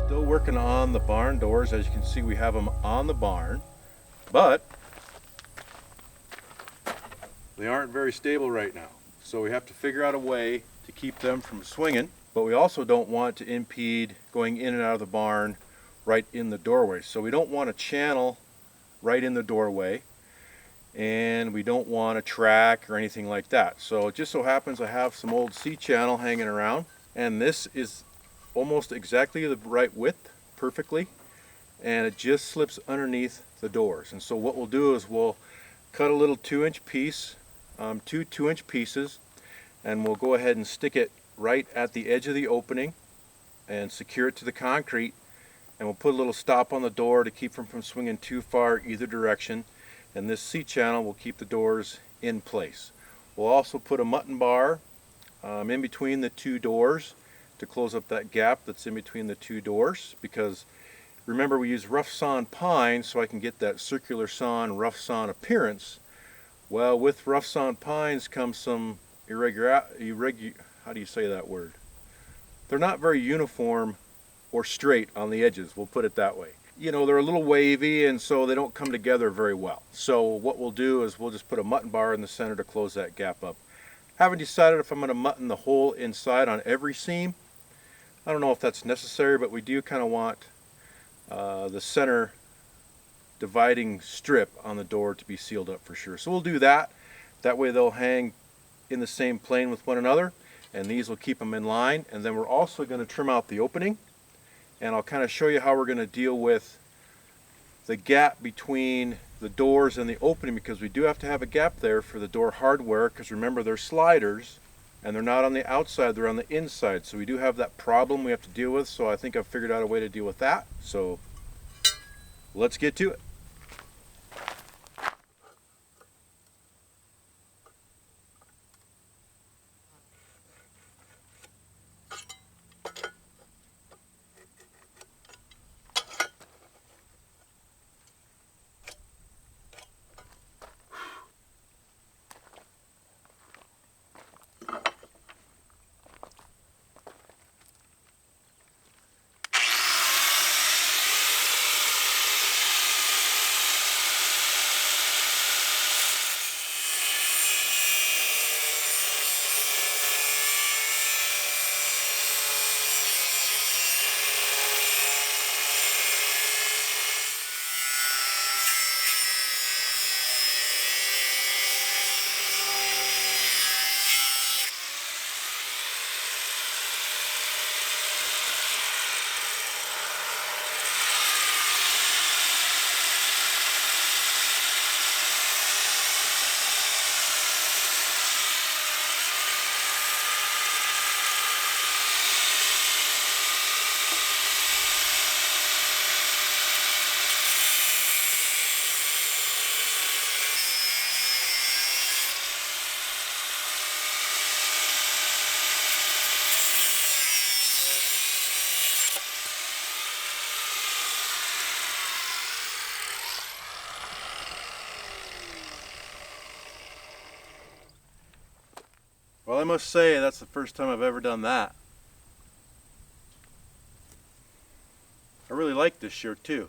Still working on the barn doors. As you can see, we have them on the barn, but they aren't very stable right now. So we have to figure out a way to keep them from swinging, but we also don't want to impede going in and out of the barn right in the doorway. So we don't want a channel right in the doorway, and we don't want a track or anything like that. So it just so happens I have some old C-channel hanging around, and this is almost exactly the right width, perfectly, and it just slips underneath the doors. And so what we'll do is we'll cut a little 2-inch piece, two 2-inch pieces, and we'll go ahead and stick it right at the edge of the opening and secure it to the concrete, and we'll put a little stop on the door to keep them from swinging too far either direction, and this C-channel will keep the doors in place. We'll also put a mutton bar in between the two doors to close up that gap that's in between the two doors, because remember we use rough sawn pine, so I can get that circular sawn, rough sawn appearance. Well, with rough sawn pines comes some how do you say that word? They're not very uniform or straight on the edges, we'll put it that way. You know, they're a little wavy, and so they don't come together very well. So what we'll do is we'll just put a mutton bar in the center to close that gap up. Haven't decided if I'm going to mutton the hole inside on every seam. I don't know if that's necessary, but we do kind of want the center dividing strip on the door to be sealed up for sure. So we'll do that. That way they'll hang in the same plane with one another, and these will keep them in line. And then we're also going to trim out the opening, and I'll kind of show you how we're going to deal with the gap between the doors and the opening, because we do have to have a gap there for the door hardware, because remember they're sliders and they're not on the outside, they're on the inside. So we do have that problem we have to deal with. So I think I've figured out a way to deal with that. So let's get to it. Well, I must say that's the first time I've ever done that. I really like this shirt too.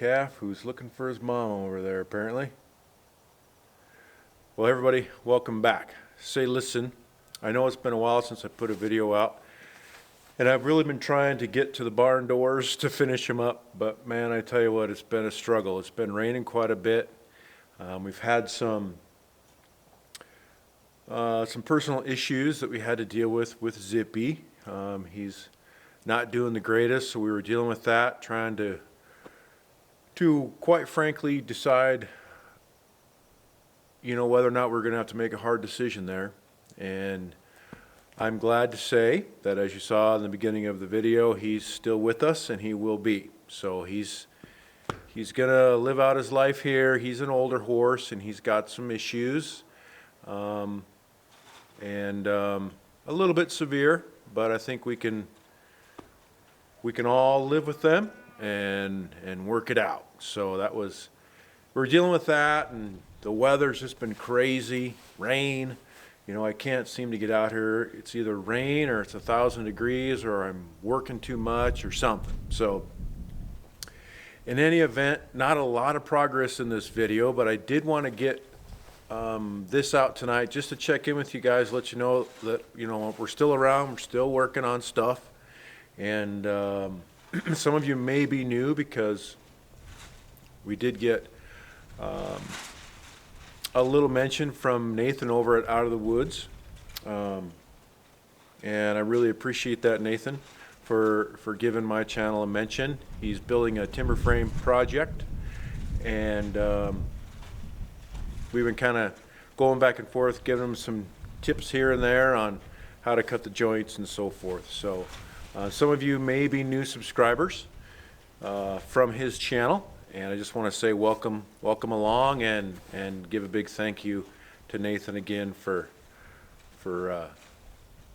calf who's looking for his mom over there apparently. Well, everybody, welcome back. Say, listen, I know it's been a while since I put a video out, and I've really been trying to get to the barn doors to finish them up, but man, I tell you what, it's been a struggle. It's been raining quite a bit. We've had some personal issues that we had to deal with Zippy. He's not doing the greatest, so we were dealing with that, trying to quite frankly decide, you know, whether or not we're going to have to make a hard decision there. And I'm glad to say that, as you saw in the beginning of the video, he's still with us, and he will be. So he's going to live out his life here. He's an older horse, and he's got some issues, and a little bit severe, but I think we can all live with them and work it out. So we're dealing with that, and the weather's just been crazy. Rain, you know, I can't seem to get out here. It's either rain or it's 1,000 degrees, or I'm working too much or something. So in any event, not a lot of progress in this video, but I did want to get this out tonight just to check in with you guys, let you know that, you know, we're still around, we're still working on stuff. And some of you may be new because we did get a little mention from Nathan over at Out of the Woods, and I really appreciate that, Nathan, for giving my channel a mention. He's building a timber frame project, and we've been kind of going back and forth, giving him some tips here and there on how to cut the joints and so forth. So some of you may be new subscribers from his channel, and I just want to say welcome along, and give a big thank you to Nathan again for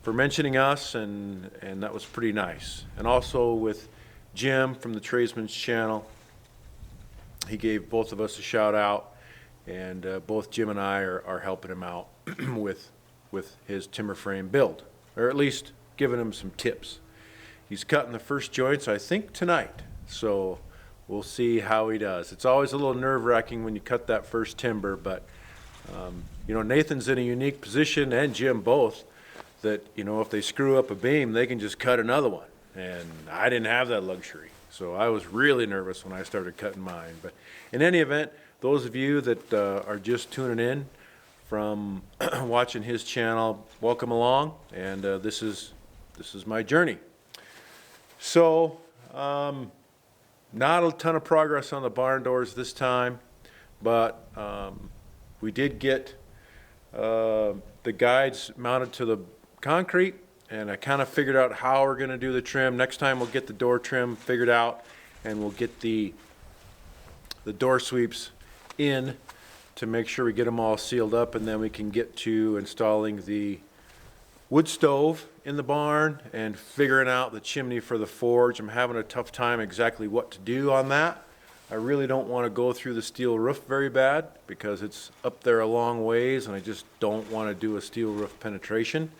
mentioning us, and that was pretty nice. And also with Jim from the Tradesman's channel, he gave both of us a shout out, and both Jim and I are helping him out with his timber frame build, or at least giving him some tips. He's cutting the first joints, I think, tonight, so we'll see how he does. It's always a little nerve-wracking when you cut that first timber, but you know, Nathan's in a unique position, and Jim both, that, you know, if they screw up a beam, they can just cut another one, and I didn't have that luxury, so I was really nervous when I started cutting mine. But in any event, those of you that are just tuning in from watching his channel, welcome along, and this is my journey. So not a ton of progress on the barn doors this time, but we did get the guides mounted to the concrete, and I kind of figured out how we're going to do the trim. Next time we'll get the door trim figured out, and we'll get the door sweeps in to make sure we get them all sealed up, and then we can get to installing the wood stove in the barn and figuring out the chimney for the forge. I'm having a tough time exactly what to do on that. I really don't want to go through the steel roof very bad because it's up there a long ways, and I just don't want to do a steel roof penetration.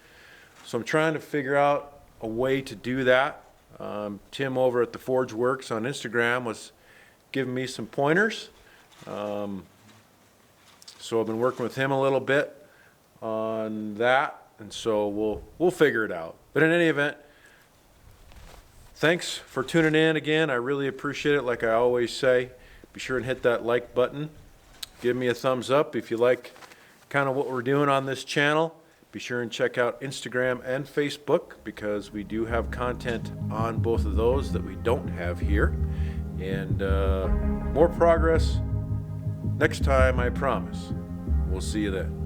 So I'm trying to figure out a way to do that. Tim over at the Forge Works on Instagram was giving me some pointers. So I've been working with him a little bit on that, and so we'll figure it out. But in any event, thanks for tuning in again. I really appreciate it. Like I always say, be sure and hit that like button. Give me a thumbs up if you like kind of what we're doing on this channel. Be sure and check out Instagram and Facebook, because we do have content on both of those that we don't have here. And more progress next time, I promise. We'll see you then.